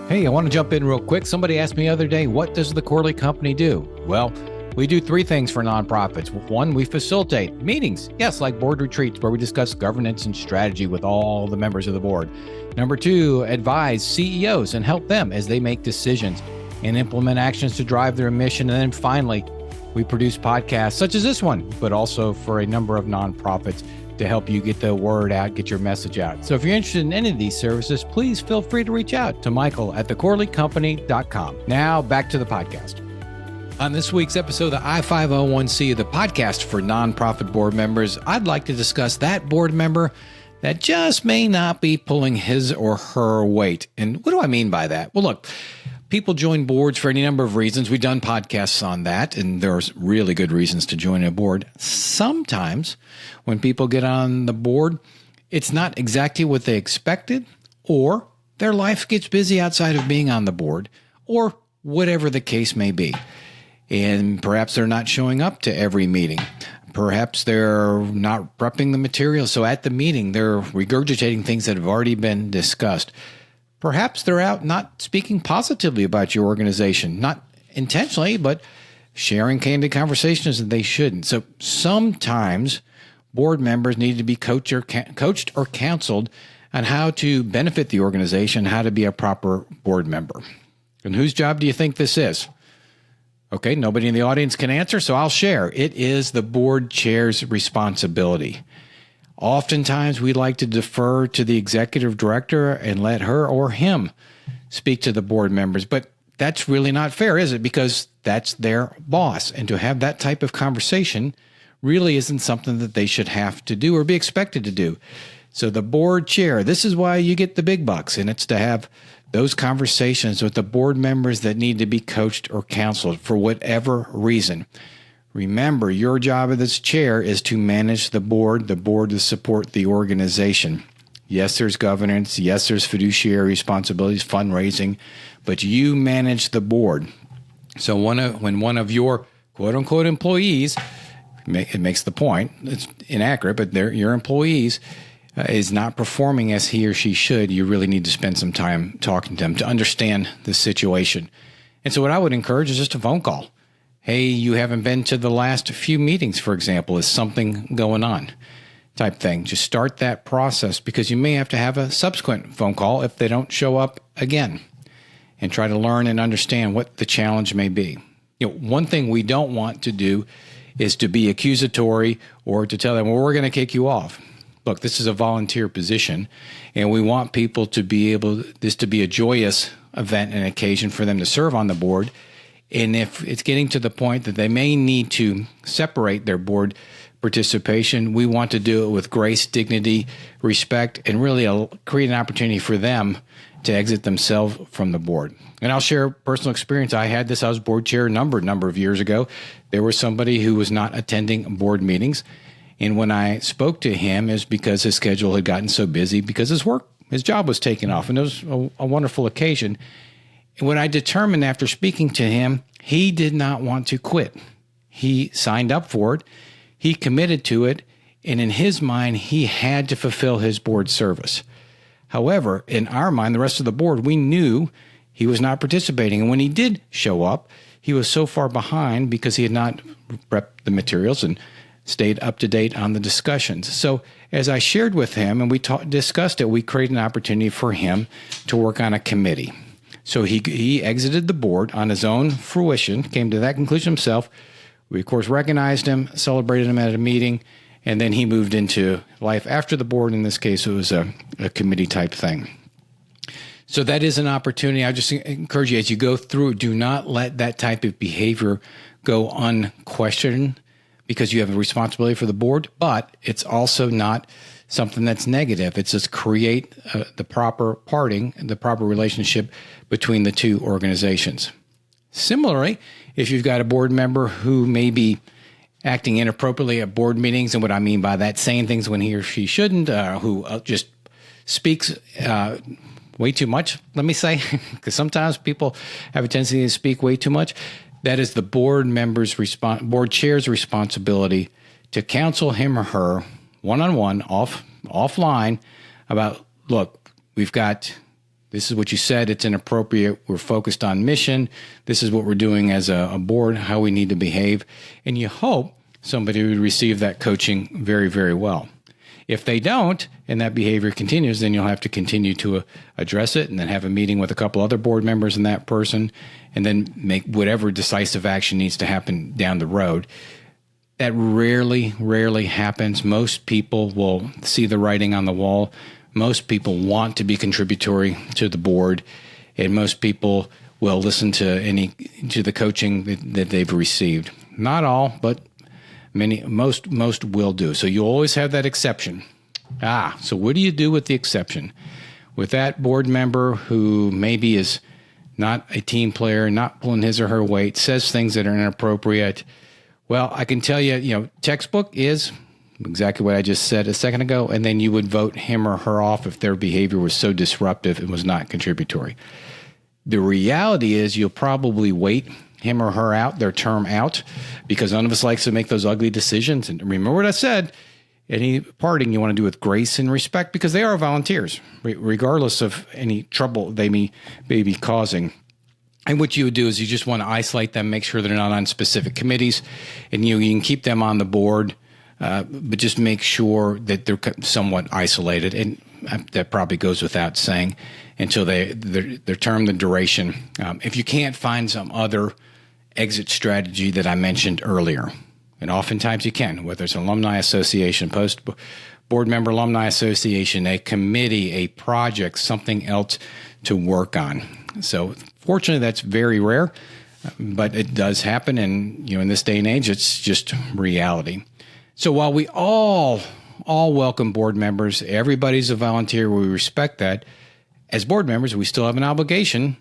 Hey, I want to jump in real quick. Somebody asked me the other day, what does the Quarterly Company do? Well, we do three things for nonprofits. One, we facilitate meetings. Yes, like board retreats where we discuss governance and strategy with all the members of the board. Number two, advise CEOs and help them as they make decisions and implement actions to drive their mission. And then finally, we produce podcasts such as this one, but also for a number of nonprofits to help you get the word out, get your message out. So if you're interested in any of these services, please feel free to reach out to Michael at thequarterlycompany.com. Now back to the podcast. On this week's episode of the I-501C, the podcast for nonprofit board members, I'd like to discuss that board member that just may not be pulling his or her weight. And what do I mean by that? Well, look, people join boards for any number of reasons. We've done podcasts on that, and there's really good reasons to join a board. Sometimes when people get on the board, it's not exactly what they expected, or their life gets busy outside of being on the board, or whatever the case may be. And perhaps they're not showing up to every meeting. Perhaps they're not prepping the material. So at the meeting, they're regurgitating things that have already been discussed. Perhaps they're out not speaking positively about your organization, not intentionally, but sharing candid conversations that they shouldn't. So sometimes board members need to be coached or counseled on how to benefit the organization, how to be a proper board member. And whose job do you think this is? Okay, nobody in the audience can answer, so I'll share. It is the board chair's responsibility. Oftentimes, we like to defer to the executive director and let her or him speak to the board members, but that's really not fair, is it? Because that's their boss, and to have that type of conversation really isn't something that they should have to do or be expected to do. So the board chair, this is why you get the big bucks, and it's to have those conversations with the board members that need to be coached or counseled for whatever reason. Remember, your job as chair is to manage the board to support the organization. Yes, there's governance. Yes, there's fiduciary responsibilities, fundraising, but you manage the board. So when one of your quote-unquote employees, it makes the point, it's inaccurate, but they're your employees, is not performing as he or she should, you really need to spend some time talking to them to understand the situation. And so what I would encourage is just a phone call. Hey, you haven't been to the last few meetings, for example. Is something going on? Type thing. Just start that process because you may have to have a subsequent phone call if they don't show up again and try to learn and understand what the challenge may be. One thing we don't want to do is to be accusatory or to tell them, well, we're going to kick you off. Look, this is a volunteer position, and we want people to be this to be a joyous event and occasion for them to serve on the board. And if it's getting to the point that they may need to separate their board participation, we want to do it with grace, dignity, respect, and really create an opportunity for them to exit themselves from the board. And I'll share personal experience. I had this. I was board chair a number of years ago. There was somebody who was not attending board meetings. And when I spoke to him, it was because his schedule had gotten so busy because his job was taken off. And it was a wonderful occasion. And when I determined after speaking to him, he did not want to quit. He signed up for it. He committed to it. And in his mind, he had to fulfill his board service. However, in our mind, the rest of the board, we knew he was not participating. And when he did show up, he was so far behind because he had not prepped the materials and stayed up to date on the discussions. So as I shared with him and we discussed it, we created an opportunity for him to work on a committee. So he exited the board on his own fruition, came to that conclusion himself. We, of course, recognized him, celebrated him at a meeting, and then he moved into life after the board. In this case, it was a committee type thing. So that is an opportunity. I just encourage you as you go through, do not let that type of behavior go unquestioned, because you have a responsibility for the board, but it's also not something that's negative. It's just create the proper parting, the proper relationship between the two organizations. Similarly, if you've got a board member who may be acting inappropriately at board meetings, and what I mean by that, saying things when he or she shouldn't, who just speaks way too much, let me say, because sometimes people have a tendency to speak way too much. That is the board chair's responsibility to counsel him or her one-on-one, offline, about, look, we've got This is what you said. It's inappropriate. We're focused on mission. This is what we're doing as a board, how we need to behave. And you hope somebody would receive that coaching very, very well. If they don't, and that behavior continues, then you'll have to continue to address it and then have a meeting with a couple other board members and that person, and then make whatever decisive action needs to happen down the road. That rarely happens. Most people will see the writing on the wall. Most people want to be contributory to the board, and most people will listen to the coaching that they've received. Not all, but most will do. So you always have that exception. So what do you do with the exception? With that board member who maybe is not a team player, not pulling his or her weight, says things that are inappropriate. Well, I can tell you, textbook is exactly what I just said a second ago, and then you would vote him or her off if their behavior was so disruptive and was not contributory. The reality is you'll probably wait him or her out, their term out, because none of us likes to make those ugly decisions. And remember what I said, any parting you want to do with grace and respect, because they are volunteers, regardless of any trouble they may be causing. And what you would do is you just want to isolate them, make sure they're not on specific committees, and you can keep them on the board, but just make sure that they're somewhat isolated. And that probably goes without saying until their term, the duration. If you can't find some other exit strategy that I mentioned earlier, and oftentimes you can, whether it's an alumni association, post-board member alumni association, a committee, a project, something else to work on. So fortunately, that's very rare, but it does happen. And in this day and age, it's just reality. So while we all welcome board members, everybody's a volunteer, we respect that. As board members, we still have an obligation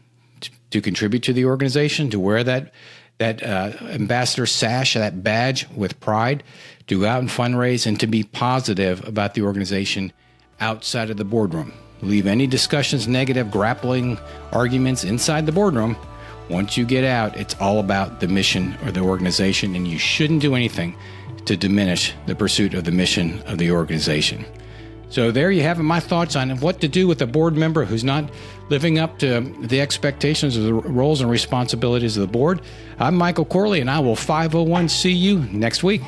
to contribute to the organization, to wear that ambassador sash, that badge with pride, to go out and fundraise, and to be positive about the organization outside of the boardroom. Leave any discussions, negative, grappling arguments inside the boardroom. Once you get out, it's all about the mission or the organization, and you shouldn't do anything to diminish the pursuit of the mission of the organization. So there you have it, my thoughts on what to do with a board member who's not living up to the expectations of the roles and responsibilities of the board. I'm Michael Corley, and I will 501 see you next week.